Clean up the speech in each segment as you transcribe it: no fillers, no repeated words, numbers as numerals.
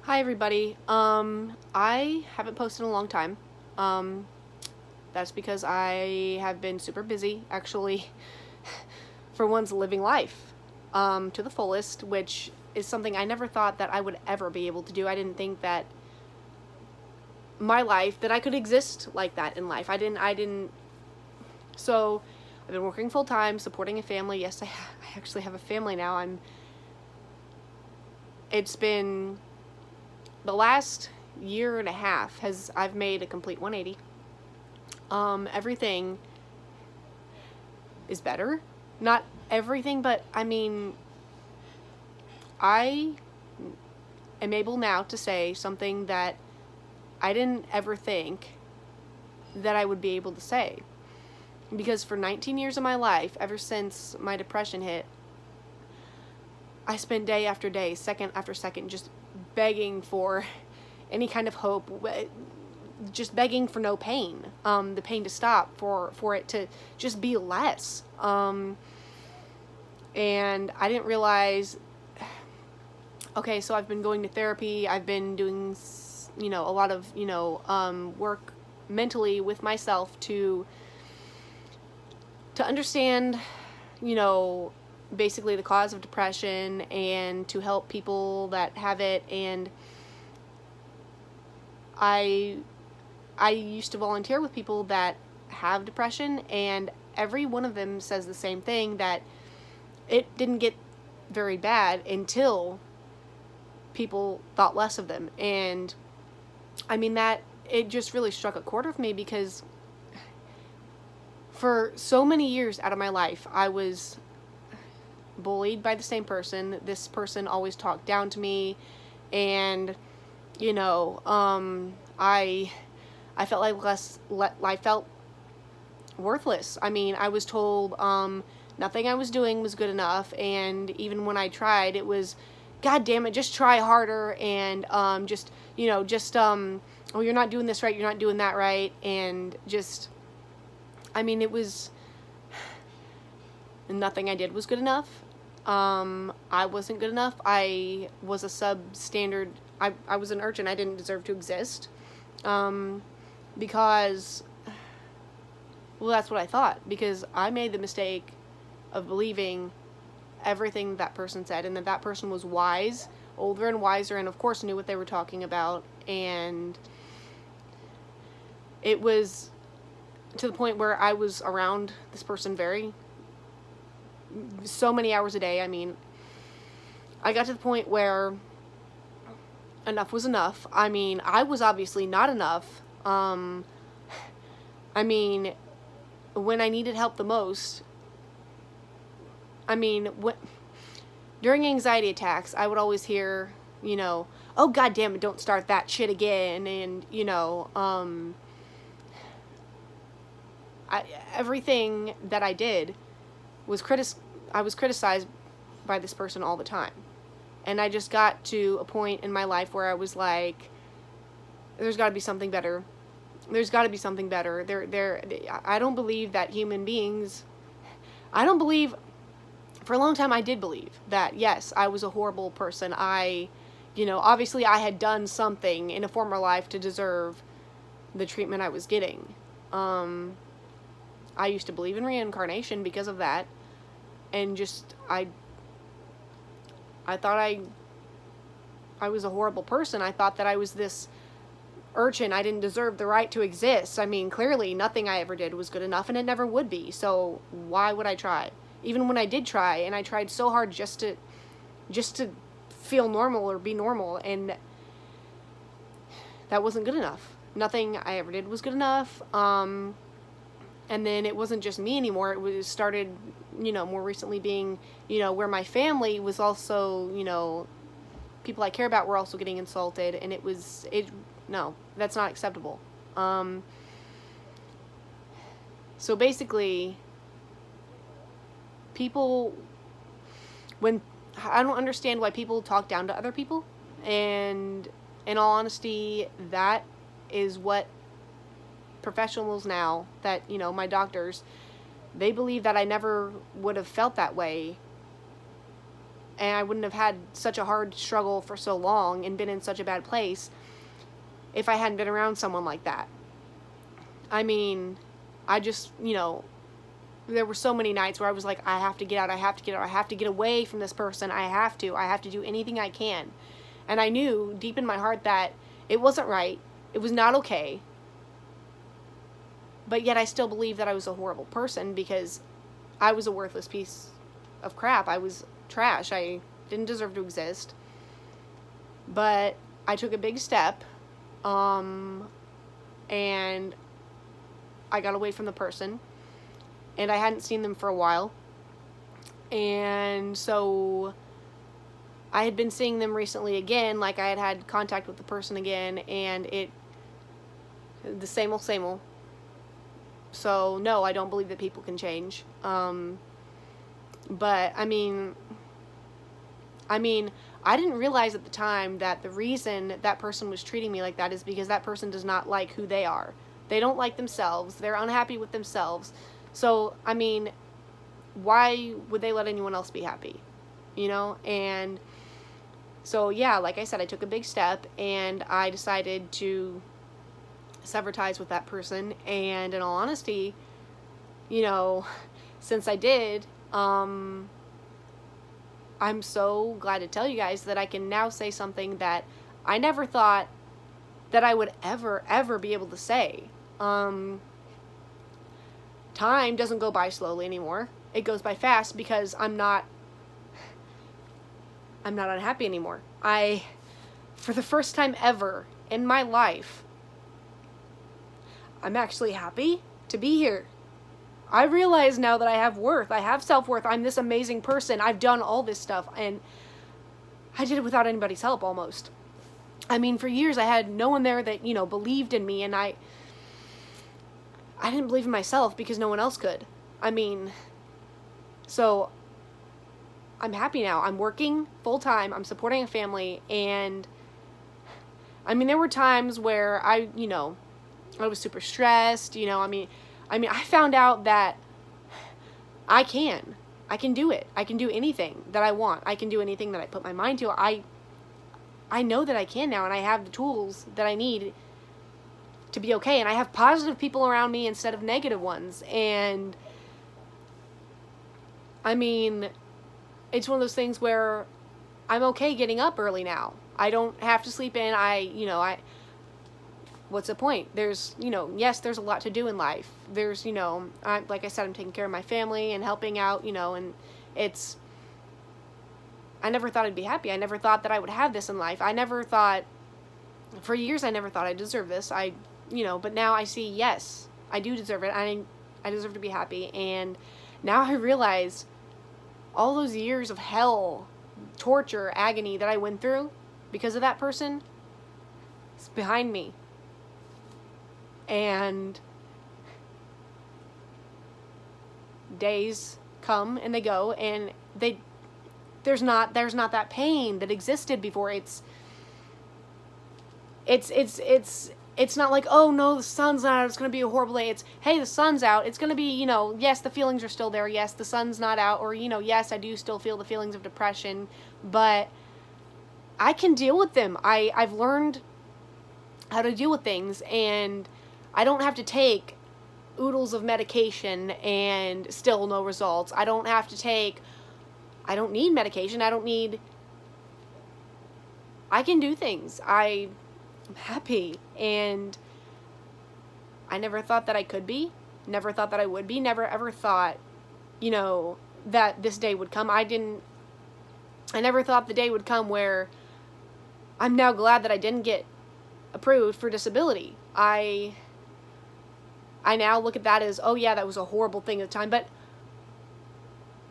Hi everybody. I haven't posted in a long time. Um, that's because I have been super busy, actually, for one's living life, to the fullest, which is something I never thought that I would ever be able to do. I didn't think that that I could exist like that in life. So I've been working full time, supporting a family. Yes, I actually have a family now. It's been the last year and a half I've made a complete 180. Everything is better. Not everything, but I mean, I am able now to say something that I didn't ever think that I would be able to say. Because for 19 years of my life, ever since my depression hit, I spent day after day, second after second, just begging for any kind of hope, just begging for no pain, the pain to stop, for it to just be less. And I didn't realize, okay, so I've been going to therapy, I've been doing, a lot of, work mentally with myself to understand, you know, basically the cause of depression and to help people that have it. And I used to volunteer with people that have depression, and every one of them says the same thing, that it didn't get very bad until people thought less of them. And I mean, that it just really struck a chord with me, because for so many years out of my life, I was bullied by the same person. This person always talked down to me, and I felt like I felt worthless. I mean, I was told nothing I was doing was good enough, and even when I tried, it was, God damn it, just try harder, and oh, you're not doing this right, you're not doing that right, and just, I mean, it was, nothing I did was good enough. I wasn't good enough. I was a substandard. I was an urchin. I didn't deserve to exist. Because, well, that's what I thought. Because I made the mistake of believing everything that person said, and that person was wise, older and wiser, and of course knew what they were talking about. And it was to the point where I was around this person so many hours a day. I mean, I got to the point where enough was enough. I mean, I was obviously not enough. I mean, when I needed help the most, I mean, during anxiety attacks, I would always hear, oh, God damn it, don't start that shit again. And, everything that I did was I was criticized by this person all the time. And I just got to a point in my life where I was like, there's got to be something better. There's got to be something better. I don't believe that human beings, I don't believe, for a long time I did believe that, yes, I was a horrible person. Obviously I had done something in a former life to deserve the treatment I was getting. I used to believe in reincarnation because of that. And just, I thought I was a horrible person. I thought that I was this urchin. I didn't deserve the right to exist. I mean, clearly nothing I ever did was good enough, and it never would be. So why would I try? Even when I did try, and I tried so hard just to feel normal or be normal, and that wasn't good enough. Nothing I ever did was good enough. And then it wasn't just me anymore. It started, more recently being, where my family was also, people I care about were also getting insulted. And no, that's not acceptable. So basically, I don't understand why people talk down to other people. And in all honesty, that is what professionals now, that my doctors, they believe that I never would have felt that way and I wouldn't have had such a hard struggle for so long and been in such a bad place if I hadn't been around someone like that. I mean, I just, there were so many nights where I was like, I have to get out, I have to get out, I have to get away from this person, I have to do anything I can. And I knew deep in my heart that it wasn't right, it was not okay, but yet I still believed that I was a horrible person because I was a worthless piece of crap. I was trash. I didn't deserve to exist. But I took a big step, and I got away from the person, and I hadn't seen them for a while, and so I had been seeing them recently again, like I had contact with the person again, and the same old, same old. So, no, I don't believe that people can change. But, I mean, I didn't realize at the time that the reason that person was treating me like that is because that person does not like who they are. They don't like themselves. They're unhappy with themselves. So, why would they let anyone else be happy? And so, yeah, like I said, I took a big step, and I decided to sever ties with that person. And in all honesty, since I did, I'm so glad to tell you guys that I can now say something that I never thought that I would ever be able to say. Time doesn't go by slowly anymore. It goes by fast because I'm not unhappy anymore. For the first time ever in my life, I'm actually happy to be here. I realize now that I have worth. I have self-worth. I'm this amazing person. I've done all this stuff, and I did it without anybody's help almost. For years I had no one there that, believed in me, and I didn't believe in myself because no one else could. So I'm happy now. I'm working full-time. I'm supporting a family, and there were times where I was super stressed, I found out that I can do it. I can do anything that I want. I can do anything that I put my mind to. I know that I can now, and I have the tools that I need to be okay, and I have positive people around me instead of negative ones, and it's one of those things where I'm okay getting up early now. I don't have to sleep in. What's the point? There's, yes, there's a lot to do in life. There's, like I said, I'm taking care of my family and helping out, and I never thought I'd be happy. I never thought that I would have this in life. For years, I never thought I deserved this. But now I see, yes, I do deserve it. I deserve to be happy. And now I realize all those years of hell, torture, agony that I went through because of that person is behind me. And days come and they go, and there's not that pain that existed before. It's not like, oh no, the sun's not out, it's going to be a horrible day. It's, hey, the sun's out, it's going to be, yes, the feelings are still there. Yes, the sun's not out, or, yes, I do still feel the feelings of depression, but I can deal with them. I've learned how to deal with things, and I don't have to take oodles of medication and still no results. I don't need medication. I can do things. I'm happy, and I never thought that I could be, never thought that I would be, never ever thought, that this day would come. I never thought the day would come where I'm now glad that I didn't get approved for disability. I now look at that as, oh yeah, that was a horrible thing at the time, but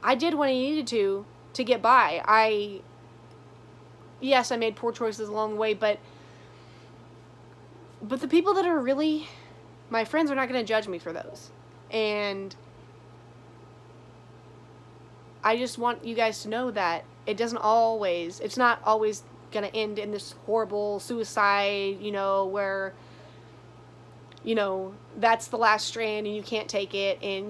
I did what I needed to get by. Yes, I made poor choices along the way, but the people that are really my friends are not going to judge me for those. And I just want you guys to know that it's not always going to end in this horrible suicide, where, that's the last strand and you can't take it. And,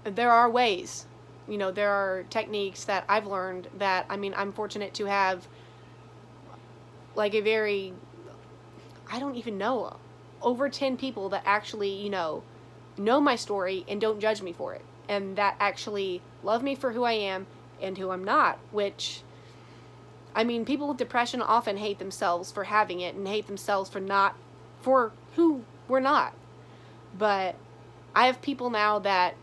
there are ways, you know, there are techniques that I've learned that, I mean, I'm fortunate to have like a very, I don't even know, over 10 people that actually, you know my story and don't judge me for it. And that actually love me for who I am and who I'm not, which, I mean, people with depression often hate themselves for having it and hate themselves for who we're not. But I have people now that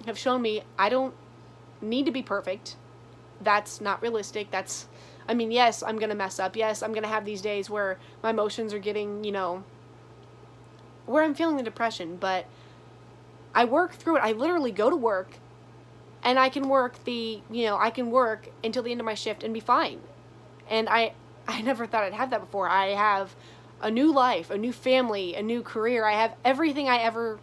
have shown me I don't need to be perfect. That's not realistic. I mean, yes, I'm going to mess up. Yes, I'm going to have these days where my emotions are getting, you know, where I'm feeling the depression, but I work through it. I literally go to work and I can work I can work until the end of my shift and be fine. And I never thought I'd have that before. I have a new life, a new family, a new career. I have everything I ever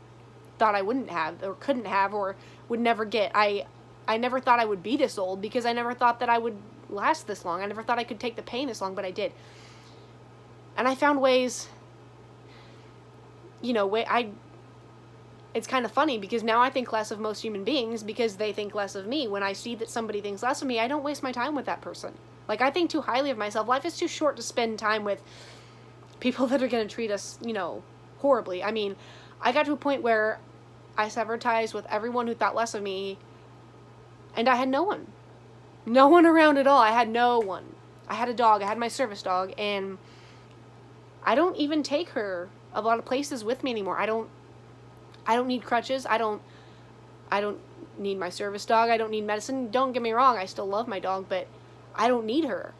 thought I wouldn't have or couldn't have or would never get. I never thought I would be this old because I never thought that I would last this long. I never thought I could take the pain this long, but I did. And I found ways, you know, it's kind of funny because now I think less of most human beings because they think less of me. When I see that somebody thinks less of me, I don't waste my time with that person. Like, I think too highly of myself. Life is too short to spend time with people that are going to treat us, you know, horribly. I mean, I got to a point where I severed ties with everyone who thought less of me, and I had no one. No one around at all. I had no one. I had a dog. I had my service dog, and I don't even take her a lot of places with me anymore. I don't need crutches. I don't need my service dog. I don't need medicine. Don't get me wrong. I still love my dog, but I don't need her.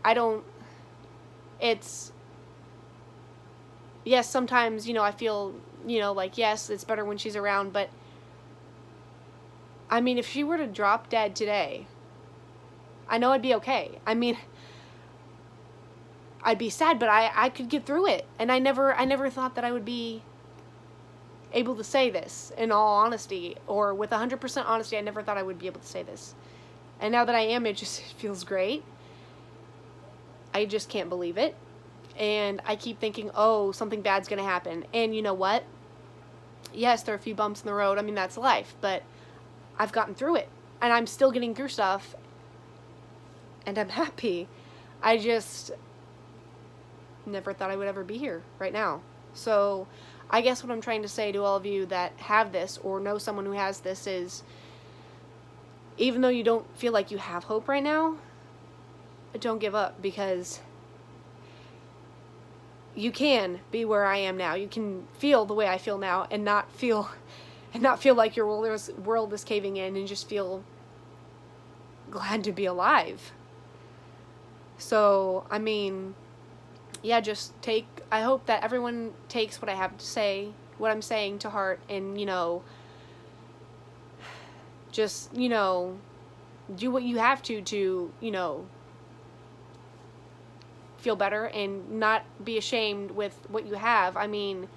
Yes, sometimes, you know, I feel, you know, like, yes, it's better when she's around, but I mean, if she were to drop dead today, I know I'd be okay. I mean, I'd be sad, but I could get through it. And I never thought that I would be able to say this in all honesty, or with 100% honesty. I never thought I would be able to say this. And now that I am, it feels great. I just can't believe it. And I keep thinking, oh, something bad's going to happen. And you know what? Yes, there are a few bumps in the road. I mean, that's life. But I've gotten through it. And I'm still getting through stuff. And I'm happy. I just never thought I would ever be here right now. So I guess what I'm trying to say to all of you that have this or know someone who has this is, even though you don't feel like you have hope right now, don't give up, because you can be where I am now. You can feel the way I feel now and not feel like your world is caving in, and just feel glad to be alive. So, I mean, yeah, I hope that everyone takes what I have to say, what I'm saying to heart, and, you know, just, you know, do what you have to, you know, feel better and not be ashamed with what you have. I mean,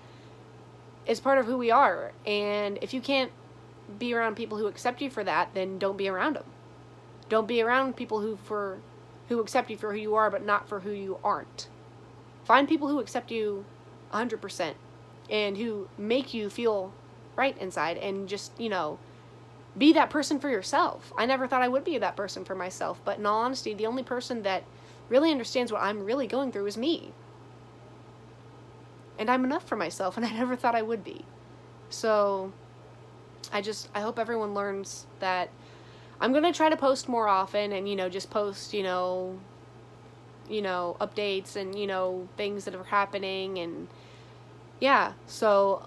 it's part of who we are. And if you can't be around people who accept you for that, then don't be around them. Don't be around people who accept you for who you are, but not for who you aren't. Find people who accept you 100% and who make you feel right inside, and just, you know, be that person for yourself. I never thought I would be that person for myself, but in all honesty, the only person that really understands what I'm really going through is me. And I'm enough for myself, and I never thought I would be. So I hope everyone learns that I'm going to try to post more often, and, you know, just post, you know, updates and, you know, things that are happening, and yeah. So,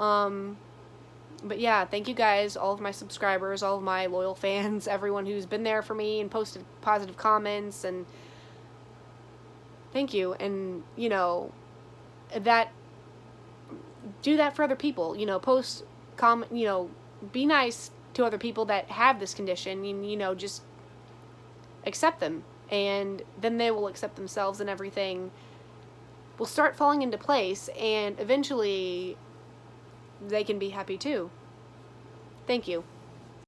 but yeah, thank you guys, all of my subscribers, all of my loyal fans, everyone who's been there for me and posted positive comments, and thank you. And, you know, do that for other people, you know, post, comment, you know, be nice to other people that have this condition, and, you know, just accept them, and then they will accept themselves, and everything will start falling into place, and eventually they can be happy too. Thank you.